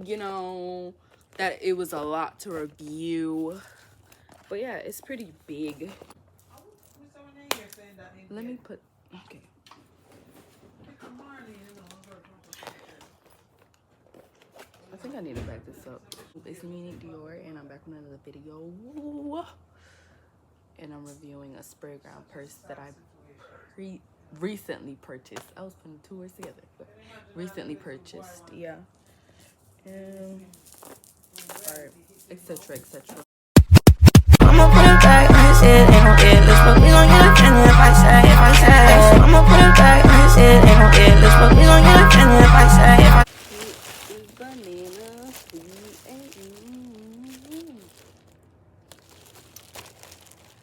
you know, that it was a lot to review. But yeah, it's pretty big. Let me put, okay. I think I need to back this up. It's me, Dior, and I'm back with another video. And I'm reviewing a Sprayground purse that I recently purchased. I was putting 2 words together, but recently purchased, yeah. And, alright, etc., etc. I'ma put it back on his head, ain't no endless, but we gon' get offended if I say. I'ma put it back on his head, ain't no endless, but we gon' get offended if I say. Banana, sweet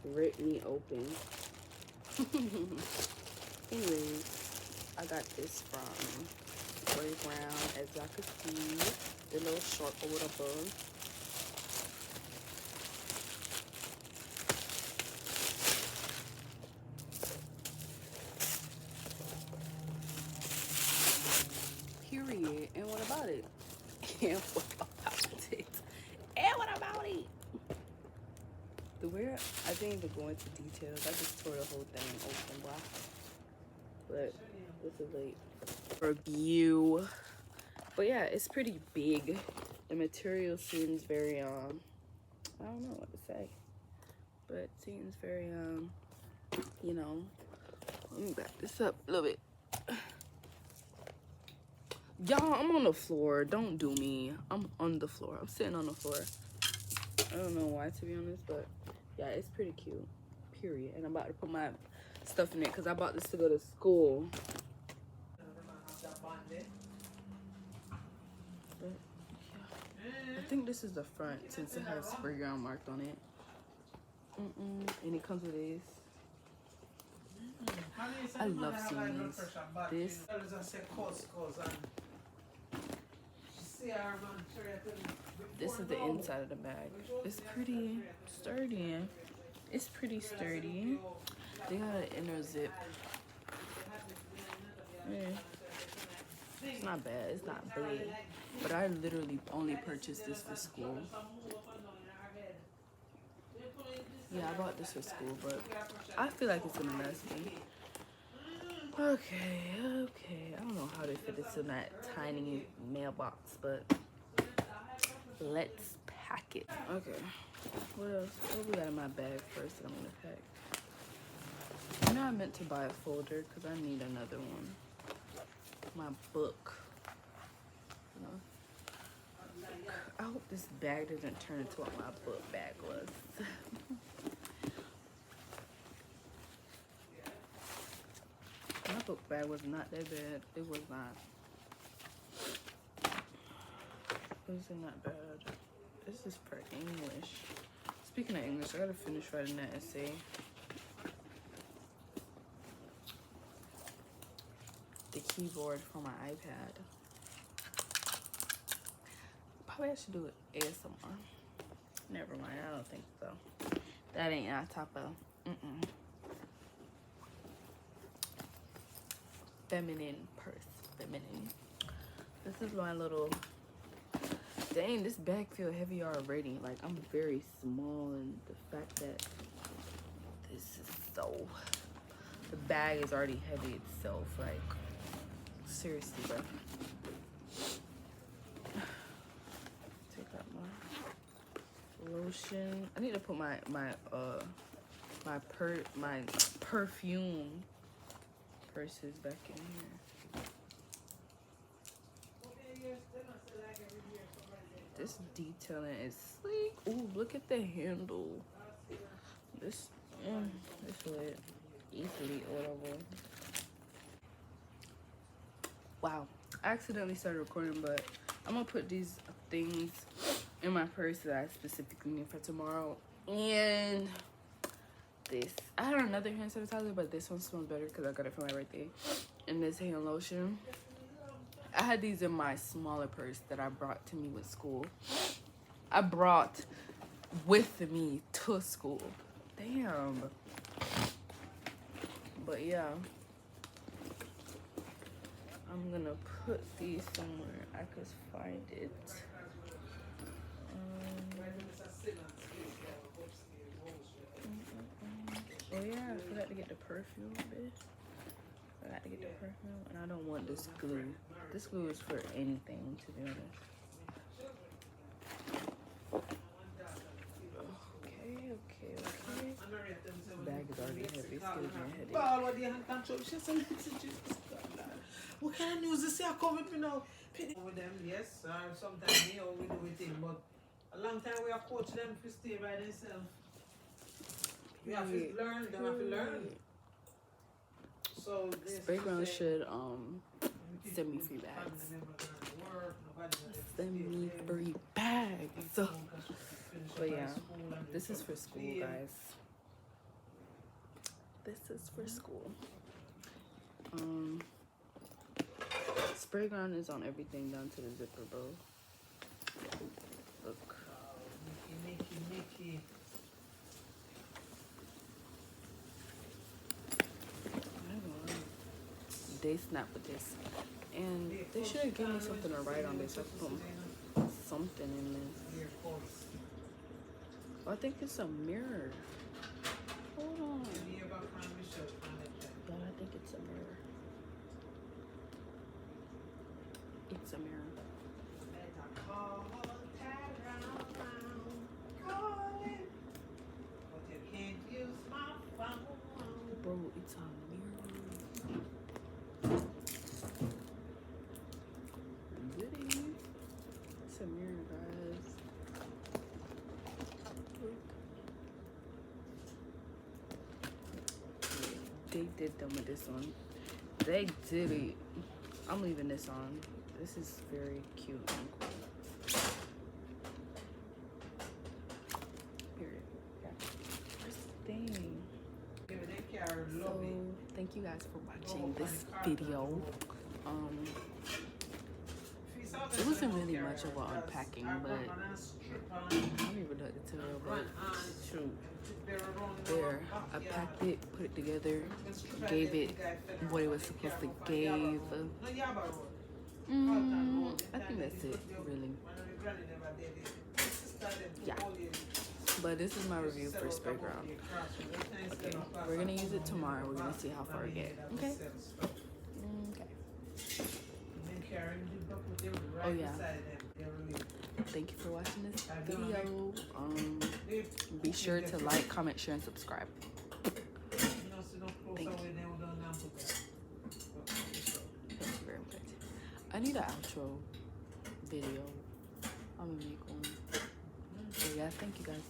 and rip me open. Anyways, I got this from Sprayground, as y'all can see, the little short or whatever. Period. And what about it? And what about it? And what about it? The wear, I didn't even go into details. I just tore the whole thing open, blah. But this is a review. But yeah, it's pretty big. The material seems very I don't know what to say, but it seems very you know, let me back this up a little bit. Y'all, I'm on the floor. Don't do me. I'm on the floor. I'm sitting on the floor. I don't know why, to be honest, but yeah, it's pretty cute. Period. And I'm about to put my stuff in it because I bought this to go to school. But, yeah. I think this is the front since it has Sprayground marked on it. And it comes with this. I love seeing this. This is the inside of the bag. It's pretty sturdy. It's pretty sturdy. They got an inner zip. Yeah. It's not bad. It's not big. But I literally only purchased this for school. Yeah, I bought this for school, but I feel like it's gonna last me. Okay. I don't know how they fit this in that tiny mailbox, but let's pack it. Okay. What else? What we got in my bag first that I'm gonna pack? You know, I meant to buy a folder because I need another one. My book. You know? I hope this bag doesn't turn into what my book bag was. My book bag was not that bad. It was not. It was not bad. This is for English. Speaking of English, I gotta finish writing that essay. The keyboard for my iPad. Probably I should do it ASMR. Never mind, I don't think so. That ain't on top of. Feminine purse. Feminine. This is my little. Dang, this bag feels heavy already. Like, I'm very small, and the fact that this is so. The bag is already heavy itself. Like, seriously, bro. Take out my lotion. I need to put my perfume purses back in here. This detailing is sleek. Ooh, look at the handle. This would easily orderable. Wow, I accidentally started recording, but I'm gonna put these things in my purse that I specifically need for tomorrow. And this, I had another hand sanitizer, but this one smells better because I got it for my birthday. And this hand lotion. I had these in my smaller purse that I brought to me with school. I brought with me to school. Damn. But yeah. I'm gonna put these somewhere I could find it. Oh yeah, I forgot to get the perfume, bitch. Forgot to get the perfume, and I don't want this glue. This glue is for anything, to be honest. Okay. This bag is already heavy. It's giving me a headache. What kind of news is here coming with me now? With them, yes, sometimes we do it in, but a long time we have coached them to stay by themselves. We have to learn, they have to learn. So Sprayground should send me free bags. Send me free bags. But yeah, this is for school, guys. This is for school. Sprayground is on everything down to the zipper, bro. Look. Mickey. They snap with this, and they should have given me something to write on this. I put something in this. Oh, I think it's a mirror. Hold on. Yeah, I think it's a mirror. It's a mirror. Bro, it's a mirror. It's a mirror, guys. They did them with this one. They did it. I'm leaving this on. This is very cute and cool. Period. Yeah. First thing. So thank you guys for watching this video. It wasn't really much of an unpacking, but I don't even know what to tell, but shoot. There, I packed it, put it together, gave it what it was supposed to give. I think that's it, really. Yeah. But this is my review for Sprayground. Okay, we're gonna use it tomorrow. We're gonna see how far we get. Okay. Okay. Oh yeah. Thank you for watching this video. Be sure to like, comment, share, and subscribe. Thank you. Thank you very much. I need an outro video. I'm gonna make one. So yeah, thank you guys.